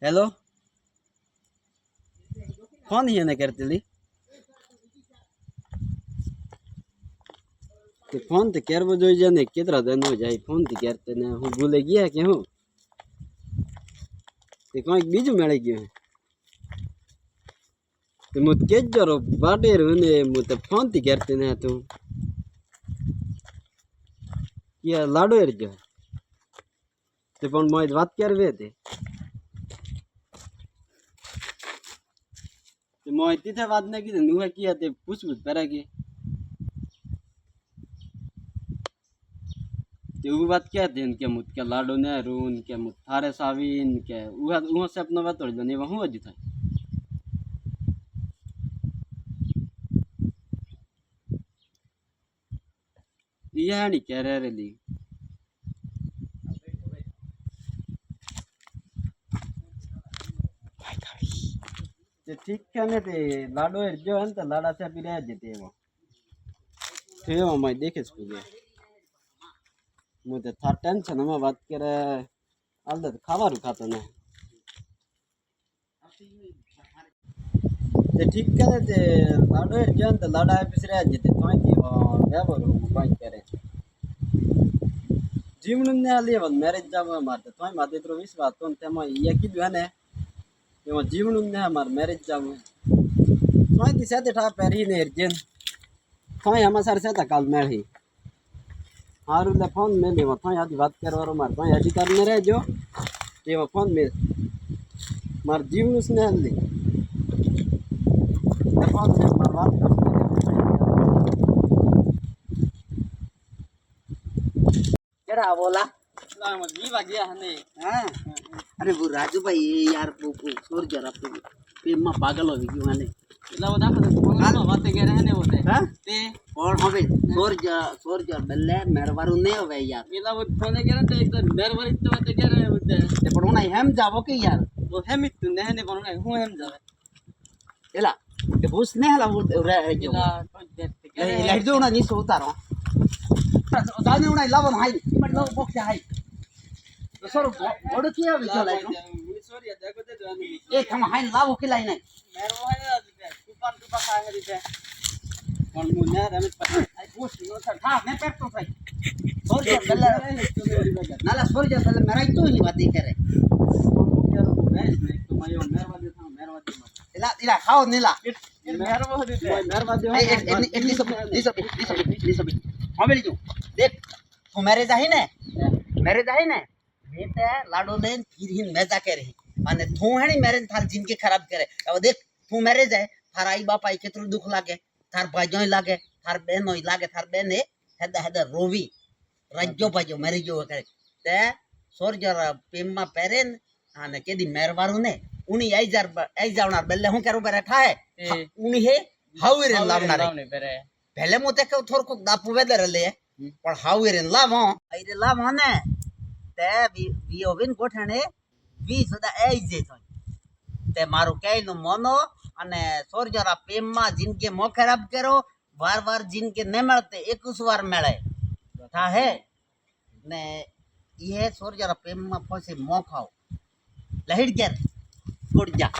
hello phone ही ने करती ली तो फोन तो करवो जोई जाने कितना दिन हो जाए फोन तो करते ने हूँ भूले गया कि हूँ तो कोई बीजू मिल गयो है तो मुझ के जरो बाटे रहने मुझ तो फोन तो करते ने तू क्या लाडो है जो तो फोन मोई बात कर वे थे तो मोई तीथे बात नहीं की तो नुआ किया ते पूछ पड़ा के तो वो बात क्या थे इनके मुझ के लाडो ने रून के मुझ थारे सावीन के वो से अपना बात तोड़ जाने वहाँ अजी था ये है नहीं कह रहे ली तो ठीक है ना ते लाडो है जो है तो लाडा से भी रह जाते वो थे वो मैं देखे इसको मुझे था टेंशन में बात करे आलदा तो खावा रुखा तो ना तो ठीक है ते लाडो है जो है तो लाडा है भी रह जाते तो है कि वो क्या बोलो बात करे जीवन ने आलिए बंद मैरिज जाव मारते तो है माते तो विश्व बात तो ते मैं ये की जो है ना ये वो जीवन ने हमार मैरिज जाव तो है दिशा ते ठा पेरी ने अर्जन तो है हमारे सारे से काल में ही हारू ले फोन में ले वो तो आदि बात करवारो मार तो आदि करने रहे जो ये वो फोन में मार जीवन उसने ले फोन में मार बात क्या बोला ना मत भी गया है ने हाँ अरे वो राजू भाई यार वो छोड़ जरा प्रेम में पागल हो गई मैंने इला वो दाखा तो फोन में बातें कर रहे हैं वो हाँ ते और हवे छोड़ जा बल्ले मेरवारू नहीं होवे यार इला वो फोन कर रहे थे तो नरवर इतने बातें कर रहे हैं बोलते ते पण नाही हम जावो की यार वो है मित ने ने बनो हूं हम जावे एला ते बुस ने हला रे जो इला कोई देते कर रहे लाइट जो ना नी सो उतारो दाने उना लावन हाई मत लो बॉक्स हाई तो सर बड़ किया भी चला सॉरी देखो ते तो ए हम हाई लावो की लाई नहीं मेरे वो है टुपा खाएंगे दीते कौन मुन्ने रमेश पटेल आई बुस नो सर हां मैं पेट तो भाई छोड़ जा बल्ले नाला छोड़ जा बल्ले मेरा तो नहीं बात करे इला इला खाओ नीला एटली सब हां बेली जो देख तू मैरिज है ने बेटे लाडो ने फिर ही मजा करे माने तू है नी मैरिज थार जिनके खराब करे अब देख तू मैरिज है थार आई बाप आई केतरो दुख लागे थार भाजोई लागे थार बहनोई लागे थार बहने हेदा हेदा रोवी राज्यो भाजो मैरिजो करे ते सोर जरा पेमा पेरेन आने केदी मेरवारू ने उनी आई जावणार बेले हूं करू बैठा है उनी हे हावेरे लावणार पहले मोते के थोर को दापू वेदर ले पण हावेरे लावो आईरे लावो ने ते वी ओविन गोठणे वी सदा आई जे ते मारो कई नो मोनो अने सोर जरा पेमा जिनके मो खराब करो वार जिनके न मिलते 21 बार मिले था है ने ये सोर जरा पेमा फसे मो खाओ लहिड़ के गुड़ जा